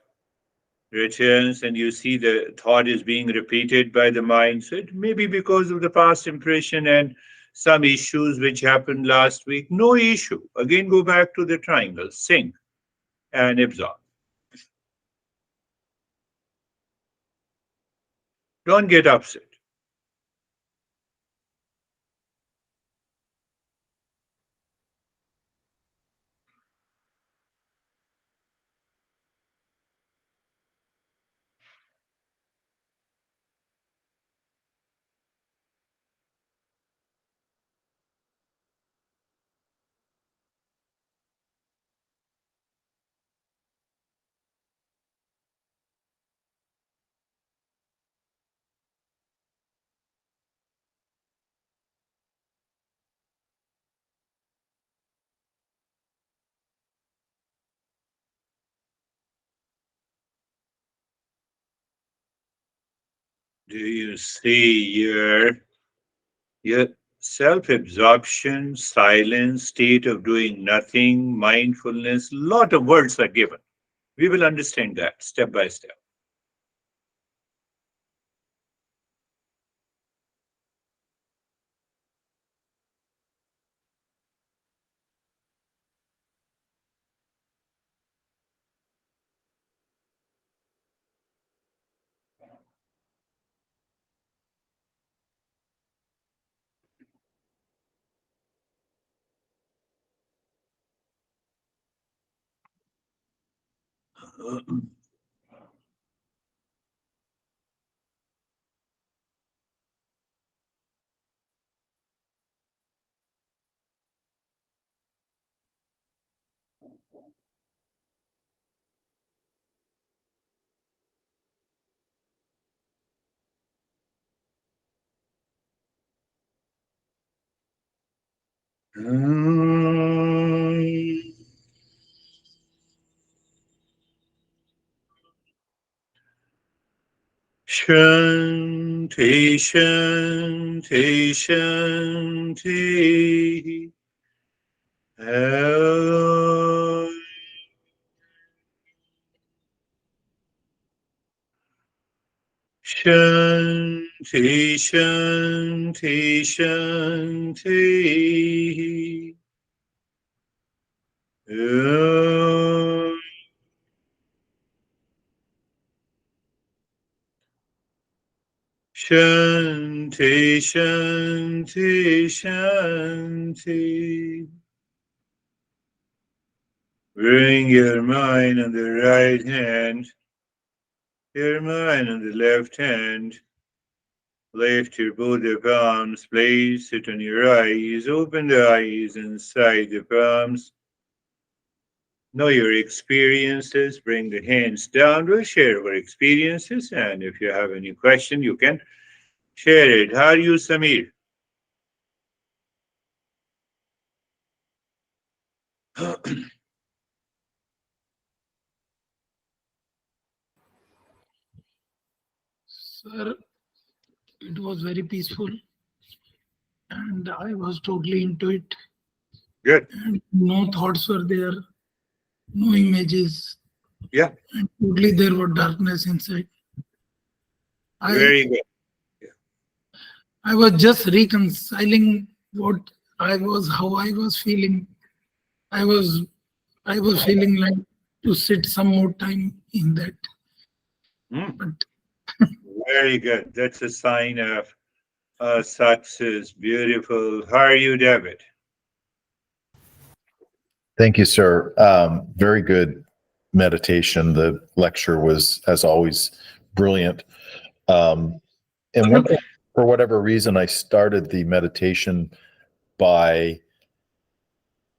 returns and you see the thought is being repeated by the mind, so it may be because of the past impression and some issues which happened last week. No issue. Again, go back to the triangle, sink and absorb. Don't get upset. Do you see your self-absorption, silence, state of doing nothing, mindfulness? Lot of words are given. We will understand that step by step. Shanti, Shanti, Shanti. Om. Shanti, Shanti, Shanti. Om. Shanti, Shanti, Shanti. Bring your mind on the right hand, your mind on the left hand. Lift your both your palms, place it on your eyes, open the eyes inside the palms. Know your experiences, bring the hands down. We'll share our experiences, and if you have any question, you can share it. How are you, Samir? Sir, it was very peaceful and I was totally into it. Good. And no thoughts were there, no images, Yeah, and totally there was darkness inside. I very good. Yeah. I was just reconciling what how I was feeling. I was I was feeling like to sit some more time in that. But Very good. That's a sign of success. Beautiful. How are you, David? Thank you, sir. Very good meditation. The lecture was, as always, brilliant. And for whatever reason, I started the meditation by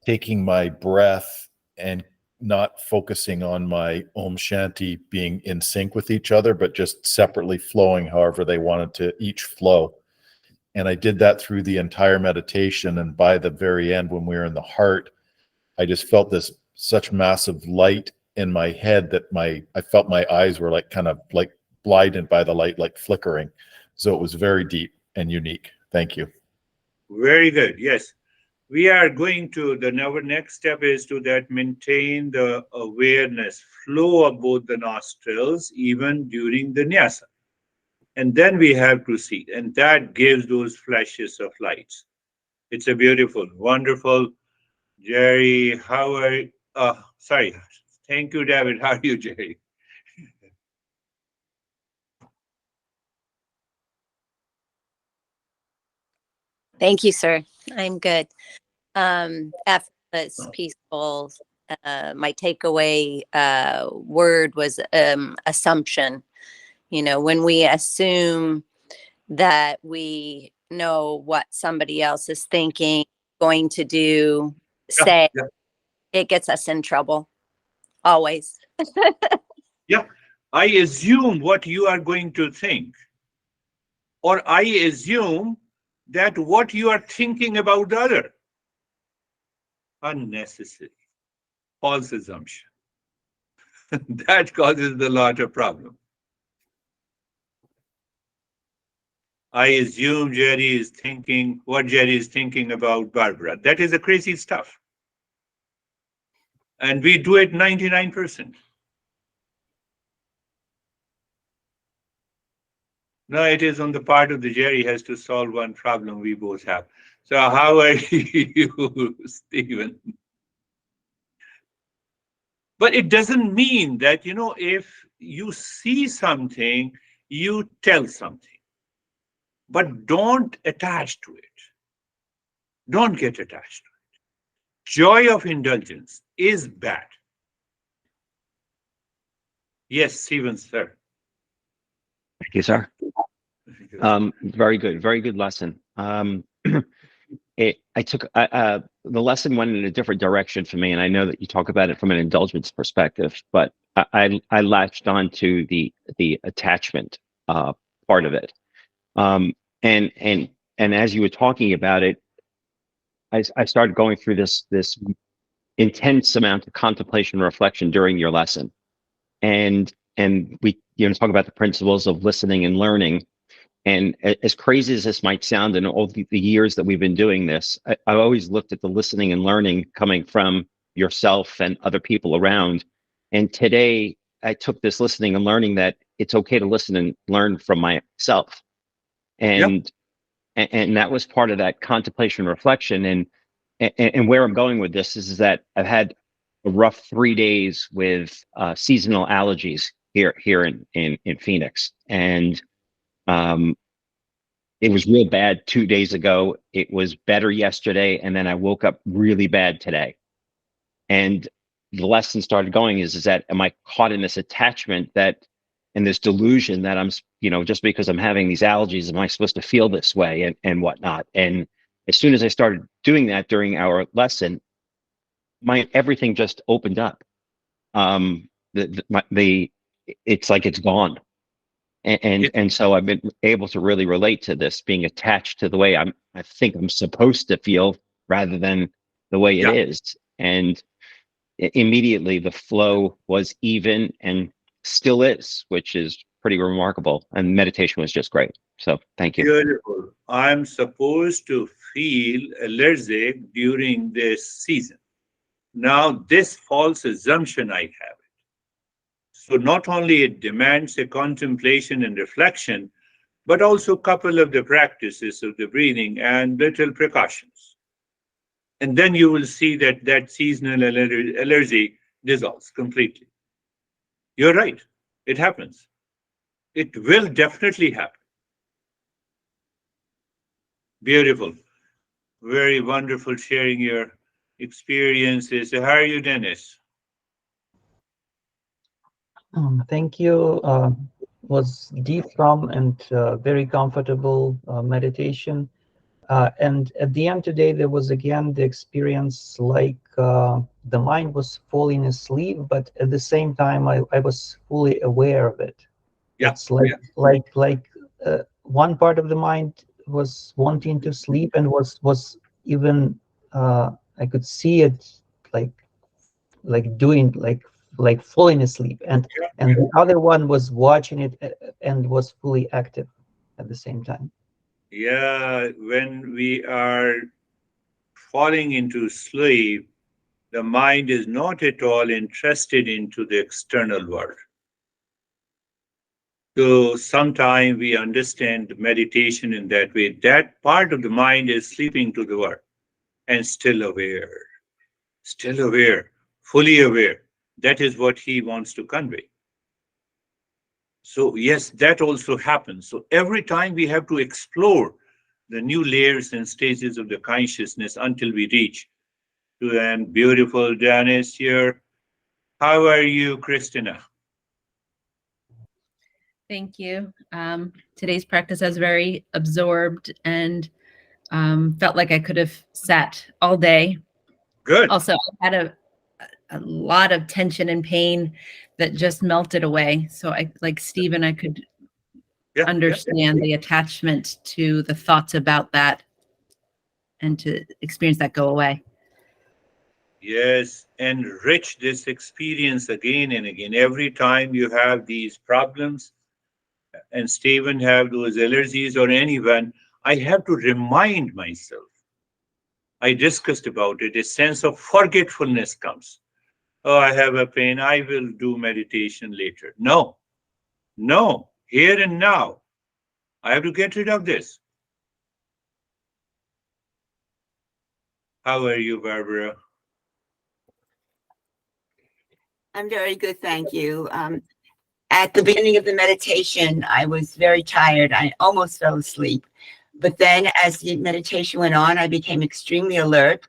taking my breath and not focusing on my Om Shanti being in sync with each other, but just separately flowing however they wanted to each flow. And I did that through the entire meditation. And by the very end, when we were in the heart, I just felt this such massive light in my head that I felt my eyes were like kind of like blinded by the light, like flickering. So it was very deep and unique. Thank you. Very good. Yes. We are going to, our next step is to that maintain the awareness flow of both the nostrils, even during the nyasa. And then we have to see, and that gives those flashes of lights. It's a beautiful, wonderful. Jerry, how are you? Sorry. Thank you, David. How are you, Jerry? Thank you, sir. I'm good. Effortless, peaceful. My takeaway word was assumption. You know, when we assume that we know what somebody else is thinking, going to do, say, Yeah. it gets us in trouble. Always. Yeah. I assume what you are going to think, or I assume that what you are thinking about the other. Unnecessary. False assumption. That causes a lot of problem. I assume Jerry is thinking what Jerry is thinking about Barbara. That is a crazy stuff. And we do it 99%. No, it is on the part of the Jerry has to solve one problem we both have. So how are you, Stephen? But it doesn't mean that, if you see something, you tell something. But don't attach to it. Don't get attached to it. Joy of indulgence is bad. Yes, Stephen, sir. Thank you, sir. Very good lesson. I took the lesson went in a different direction for me, and I know that you talk about it from an indulgence perspective, but I latched on to the attachment part of it, and as you were talking about it, I started going through this intense amount of contemplation and reflection during your lesson, and we talk about the principles of listening and learning. And as crazy as this might sound, in all the years that we've been doing this, I've always looked at the listening and learning coming from yourself and other people around. And today I took this listening and learning that it's okay to listen and learn from myself. And and that was part of that contemplation reflection. And where I'm going with this is that I've had a rough 3 days with seasonal allergies here in Phoenix. And it was real bad 2 days ago. It was better yesterday, and then I woke up really bad today. And the lesson started going is that am I caught in this attachment and this delusion that I'm, just because I'm having these allergies, am I supposed to feel this way and whatnot? And as soon as I started doing that during our lesson, everything just opened up. It's like it's gone. And so I've been able to really relate to this being attached to the way I think I'm supposed to feel rather than the way it is. And immediately the flow was even and still is, which is pretty remarkable. And meditation was just great. So thank you. Beautiful. I'm supposed to feel allergic during this season. Now, this false assumption I have. So not only it demands a contemplation and reflection, but also a couple of the practices of the breathing and little precautions. And then you will see that seasonal allergy dissolves completely. You're right. It happens. It will definitely happen. Beautiful. Very wonderful sharing your experiences. How are you, Dennis? Thank you. Was deep from and very comfortable meditation. And at the end today, there was again the experience like the mind was falling asleep, but at the same time, I was fully aware of it. Yeah. It's like one part of the mind was wanting to sleep and was even I could see it like doing like falling asleep, and the other one was watching it and was fully active at the same time. Yeah. When we are falling into sleep, the mind is not at all interested into the external world. So sometimes we understand meditation in that way. That part of the mind is sleeping to the world and still aware, fully aware. That is what he wants to convey. So yes, that also happens. So every time we have to explore the new layers and stages of the consciousness until we reach to an beautiful Janice here. How are you, Christina? Thank you. Today's practice I was very absorbed and felt like I could have sat all day. Good. Also, I had a lot of tension and pain that just melted away. So I, like Stephen, I could understand the attachment to the thoughts about that and to experience that go away. Yes, enrich this experience again and again. Every time you have these problems, and Stephen have those allergies or anyone, I have to remind myself. I discussed about it. A sense of forgetfulness comes. Oh, I have a pain. I will do meditation later. No, no, here and now. I have to get rid of this. How are you, Barbara? I'm very good, thank you. At the beginning of the meditation, I was very tired. I almost fell asleep. But then as the meditation went on, I became extremely alert.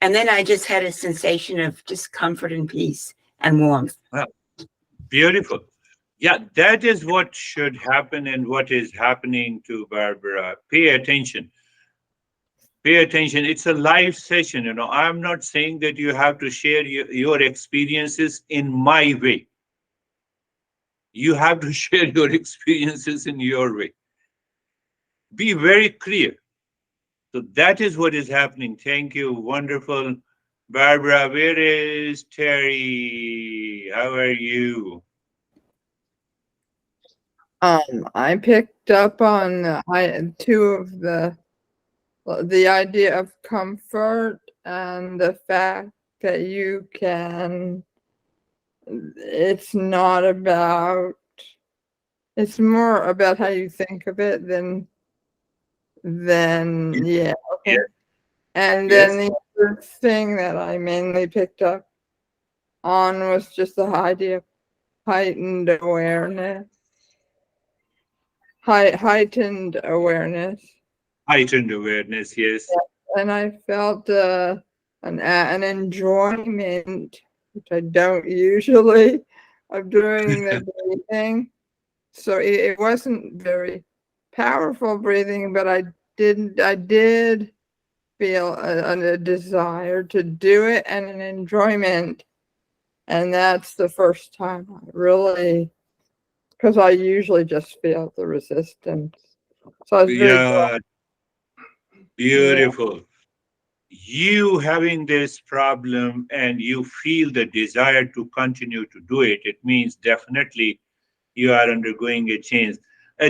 And then I just had a sensation of just comfort and peace and warmth. Wow, beautiful. Yeah, that is what should happen and what is happening to Barbara. Pay attention. Pay attention. It's a live session. I'm not saying that you have to share your experiences in my way. You have to share your experiences in your way. Be very clear. So that is what is happening. Thank you. Wonderful. Barbara, where is Terry? How are you? I picked up on two of the idea of comfort and the fact that you can. It's not about. It's more about how you think of it than yeah. Okay. Yes. And Yes. then the other thing that I mainly picked up on was just the idea of heightened awareness. Heightened awareness. Heightened awareness, yes. And I felt an enjoyment, which I don't usually, of doing the breathing. So it wasn't very powerful breathing, but I did feel a desire to do it and an enjoyment. And that's the first time I really, because I usually just feel the resistance. So I was very glad. Beautiful. You having this problem and you feel the desire to continue to do it, it means definitely you are undergoing a change.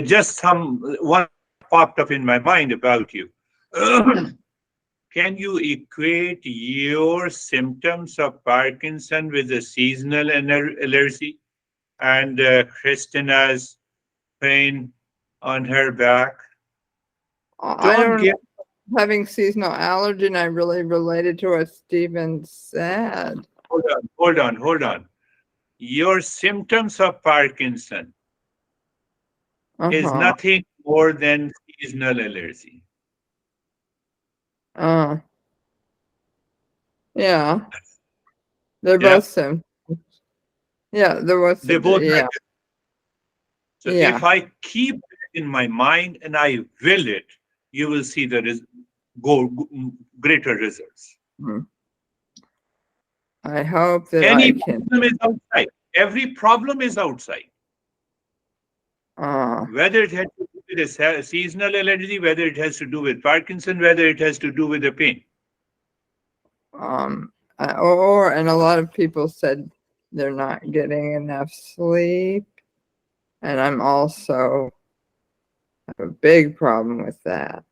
Just one popped up in my mind about you. Can you equate your symptoms of Parkinson with a seasonal allergy and Christina's pain on her back? I don't having seasonal allergy, and I really related to what Stephen said. hold on. Your symptoms of Parkinson is Uh-huh. nothing more than seasonal allergy. Uh, yeah. They're Yeah. both symptoms. Yeah, there was They both are. yeah. So Yeah. if I keep it in my mind and I will it, you will see the greater results. Hmm. I hope that Any I can problem is outside. Every problem is outside. Whether it has to do with a seasonal allergy, whether it has to do with Parkinson, whether it has to do with the pain. and a lot of people said they're not getting enough sleep, and I'm also have a big problem with that.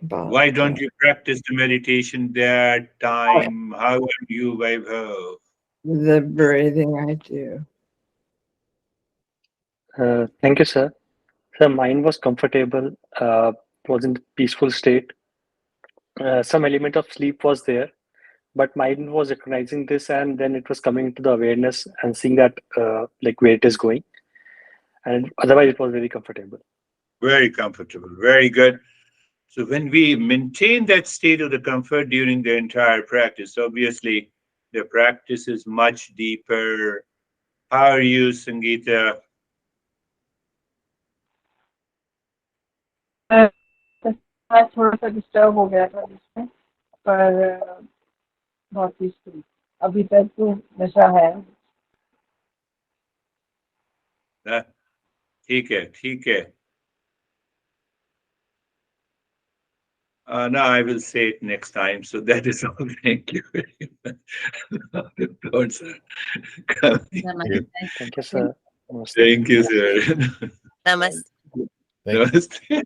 But Why don't you practice the meditation that time? How are you, Vaibhav? the breathing I do. Thank you, sir. The mind was comfortable, was in peaceful state. Some element of sleep was there, but mind was recognizing this, and then it was coming into the awareness and seeing that like where it is going. And otherwise, it was very comfortable. Very comfortable. Very good. So when we maintain that state of the comfort during the entire practice, obviously the practice is much deeper. How are you, Sangeeta? मैं थोड़ा सा disturb हो गया था इसमें, पर बहुत peaceful अभी तक तो नशा है। ठीक है, ठीक है. No, I will say it next time. So that is all. Thank you very much. God, sir. Thank you, sir. Thank you, sir. Namaste. Namaste.